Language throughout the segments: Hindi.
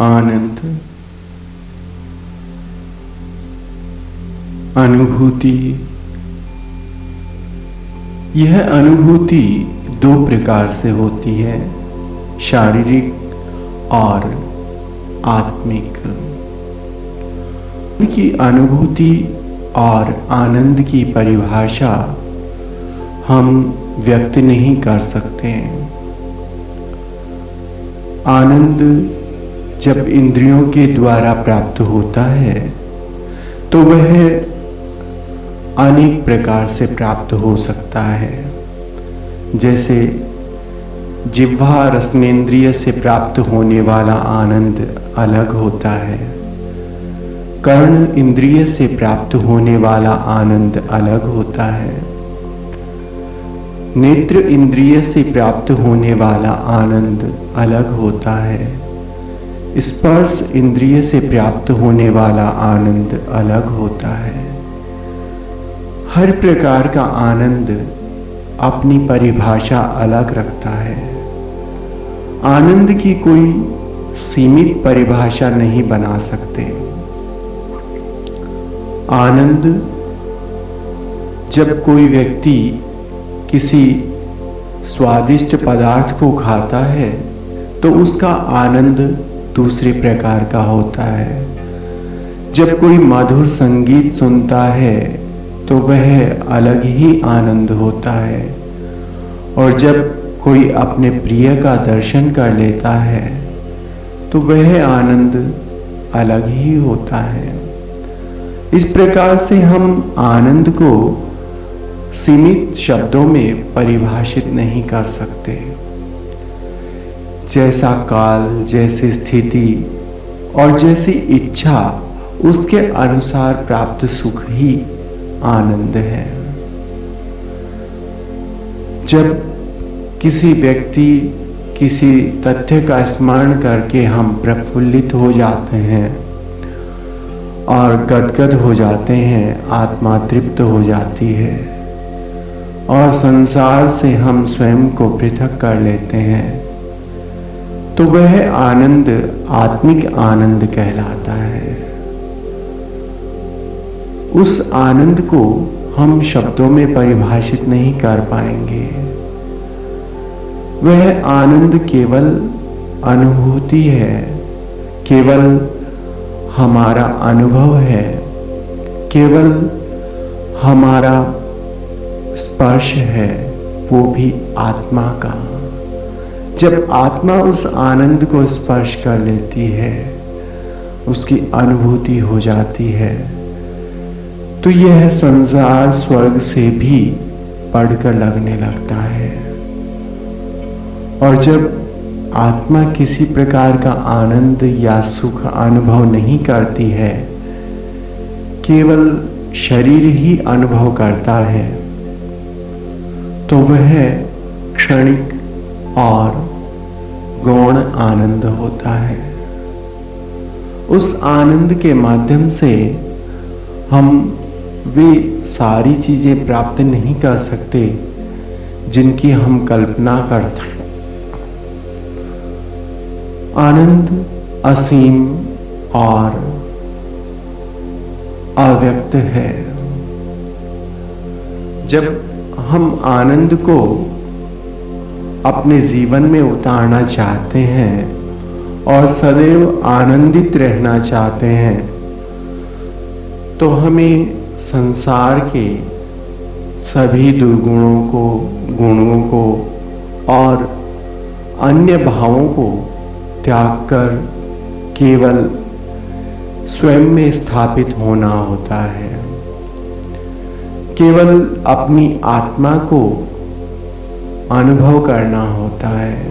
आनंद, अनुभूति। यह अनुभूति दो प्रकार से होती है, शारीरिक और आत्मिक। की अनुभूति और आनंद की परिभाषा हम व्यक्त नहीं कर सकते। आनंद जब इंद्रियों के द्वारा प्राप्त होता है तो वह अनेक प्रकार से प्राप्त हो सकता है। जैसे जिह्वा रसनेन्द्रिय से प्राप्त होने वाला आनंद अलग होता है, कर्ण इंद्रिय से प्राप्त होने वाला आनंद अलग होता है, नेत्र इंद्रिय से प्राप्त होने वाला आनंद अलग होता है, स्पर्श इंद्रिय से प्राप्त होने वाला आनंद अलग होता है। हर प्रकार का आनंद अपनी परिभाषा अलग रखता है। आनंद की कोई सीमित परिभाषा नहीं बना सकते। आनंद, जब कोई व्यक्ति किसी स्वादिष्ट पदार्थ को खाता है तो उसका आनंद दूसरे प्रकार का होता है। जब कोई मधुर संगीत सुनता है तो वह अलग ही आनंद होता है, और जब कोई अपने प्रिय का दर्शन कर लेता है तो वह आनंद अलग ही होता है। इस प्रकार से हम आनंद को सीमित शब्दों में परिभाषित नहीं कर सकते। जैसा काल, जैसी स्थिति और जैसी इच्छा, उसके अनुसार प्राप्त सुख ही आनंद है। जब किसी व्यक्ति किसी तथ्य का स्मरण करके हम प्रफुल्लित हो जाते हैं और गदगद हो जाते हैं, आत्मा तृप्त हो जाती है और संसार से हम स्वयं को पृथक कर लेते हैं, तो वह आनंद आत्मिक आनंद कहलाता है। उस आनंद को हम शब्दों में परिभाषित नहीं कर पाएंगे। वह आनंद केवल अनुभूति है, केवल हमारा अनुभव है, केवल हमारा स्पर्श है, वो भी आत्मा का। जब आत्मा उस आनंद को स्पर्श कर लेती है, उसकी अनुभूति हो जाती है, तो यह संसार स्वर्ग से भी बढ़कर लगने लगता है। और जब आत्मा किसी प्रकार का आनंद या सुख अनुभव नहीं करती है, केवल शरीर ही अनुभव करता है, तो वह क्षणिक और गौण आनंद होता है। उस आनंद के माध्यम से हम वे सारी चीजें प्राप्त नहीं कर सकते जिनकी हम कल्पना करते हैं। आनंद असीम और अव्यक्त है। जब हम आनंद को अपने जीवन में उतारना चाहते हैं और सदैव आनंदित रहना चाहते हैं, तो हमें संसार के सभी दुर्गुणों को, गुणों को और अन्य भावों को त्याग कर केवल स्वयं में स्थापित होना होता है। केवल अपनी आत्मा को अनुभव करना होता है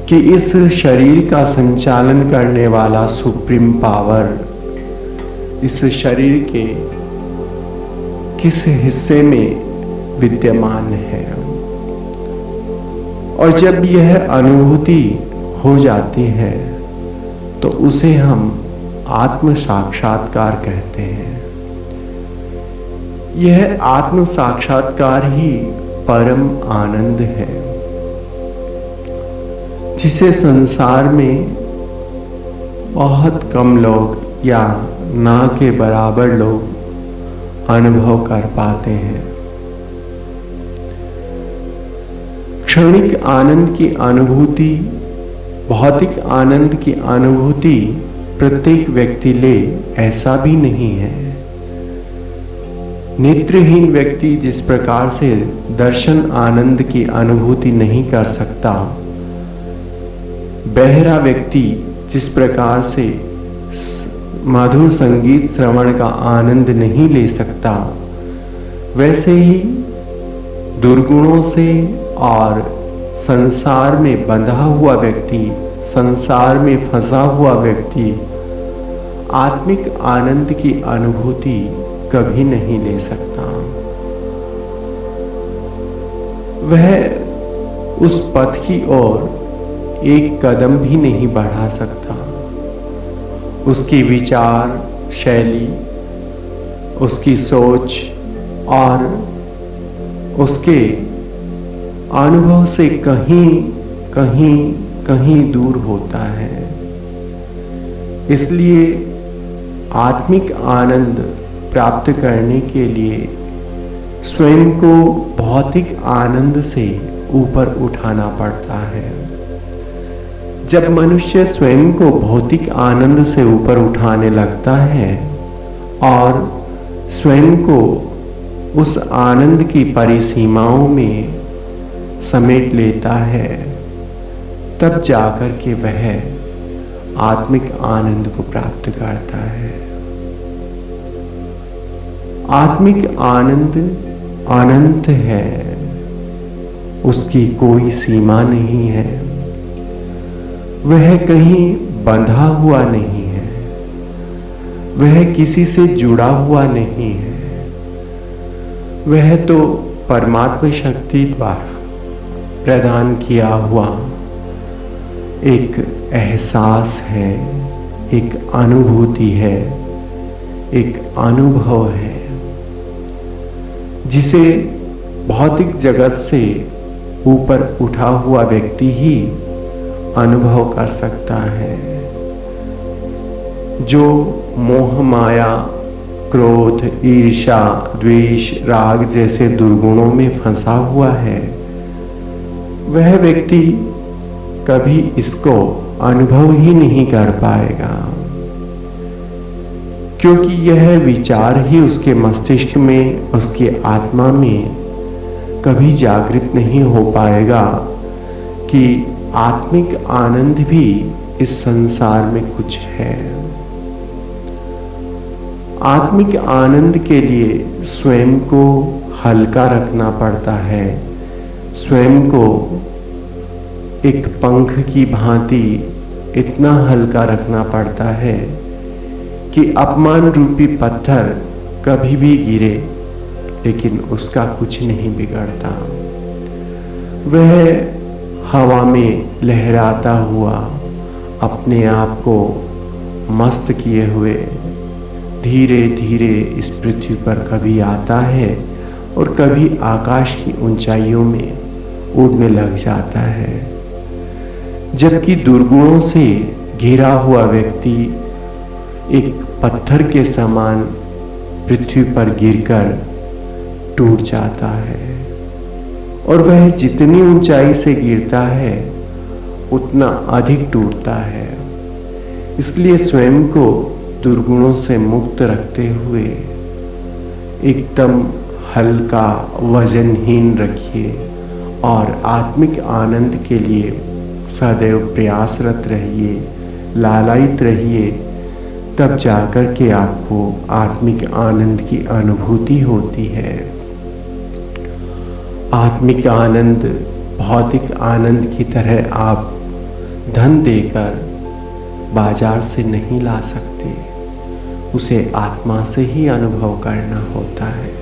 कि इस शरीर का संचालन करने वाला सुप्रीम पावर इस शरीर के किस हिस्से में विद्यमान है। और जब यह अनुभूति हो जाती है तो उसे हम आत्म साक्षात्कार कहते हैं। यह आत्म साक्षात्कार ही परम आनंद है, जिसे संसार में बहुत कम लोग या ना के बराबर लोग अनुभव कर पाते हैं। क्षणिक आनंद की अनुभूति, भौतिक आनंद की अनुभूति प्रत्येक व्यक्ति ले ऐसा भी नहीं है। नेत्रहीन व्यक्ति जिस प्रकार से दर्शन आनंद की अनुभूति नहीं कर सकता, बहरा व्यक्ति जिस प्रकार से मधुर संगीत श्रवण का आनंद नहीं ले सकता, वैसे ही दुर्गुणों से और संसार में बंधा हुआ व्यक्ति, संसार में फंसा हुआ व्यक्ति आत्मिक आनंद की अनुभूति कभी नहीं ले सकता। वह उस पथ की ओर एक कदम भी नहीं बढ़ा सकता। उसकी विचार शैली, उसकी सोच और उसके अनुभव से कहीं कहीं कहीं दूर होता है। इसलिए आत्मिक आनंद प्राप्त करने के लिए स्वयं को भौतिक आनंद से ऊपर उठाना पड़ता है। जब मनुष्य स्वयं को भौतिक आनंद से ऊपर उठाने लगता है और स्वयं को उस आनंद की परिसीमाओं में समेट लेता है, तब जाकर के वह आत्मिक आनंद को प्राप्त करता है। आत्मिक आनंद अनंत है, उसकी कोई सीमा नहीं है। वह कहीं बंधा हुआ नहीं है, वह किसी से जुड़ा हुआ नहीं है। वह तो परमात्मा शक्ति द्वारा प्रदान किया हुआ एक एहसास है, एक अनुभूति है, एक अनुभव है, जिसे भौतिक जगत से ऊपर उठा हुआ व्यक्ति ही अनुभव कर सकता है। जो मोह माया, क्रोध, ईर्ष्या, द्वेष, राग जैसे दुर्गुणों में फंसा हुआ है, वह व्यक्ति कभी इसको अनुभव ही नहीं कर पाएगा, क्योंकि यह विचार ही उसके मस्तिष्क में, उसकी आत्मा में कभी जागृत नहीं हो पाएगा कि आत्मिक आनंद भी इस संसार में कुछ है। आत्मिक आनंद के लिए स्वयं को हल्का रखना पड़ता है, स्वयं को एक पंख की भांति इतना हल्का रखना पड़ता है कि अपमान रूपी पत्थर कभी भी गिरे लेकिन उसका कुछ नहीं बिगड़ता। वह हवा में लहराता हुआ अपने आप को मस्त किए हुए धीरे धीरे इस पृथ्वी पर कभी आता है और कभी आकाश की ऊंचाइयों में उड़ने लग जाता है। जबकि दुर्गुणों से घिरा हुआ व्यक्ति एक पत्थर के समान पृथ्वी पर गिरकर टूट जाता है, और वह जितनी ऊंचाई से गिरता है उतना अधिक टूटता है। इसलिए स्वयं को दुर्गुणों से मुक्त रखते हुए एकदम हल्का, वजनहीन रखिए और आत्मिक आनंद के लिए सदैव प्रयासरत रहिए, लालायित रहिए। तब जाकर के आपको आत्मिक आनंद की अनुभूति होती है। आत्मिक आनंद भौतिक आनंद की तरह आप धन देकर बाजार से नहीं ला सकते, उसे आत्मा से ही अनुभव करना होता है।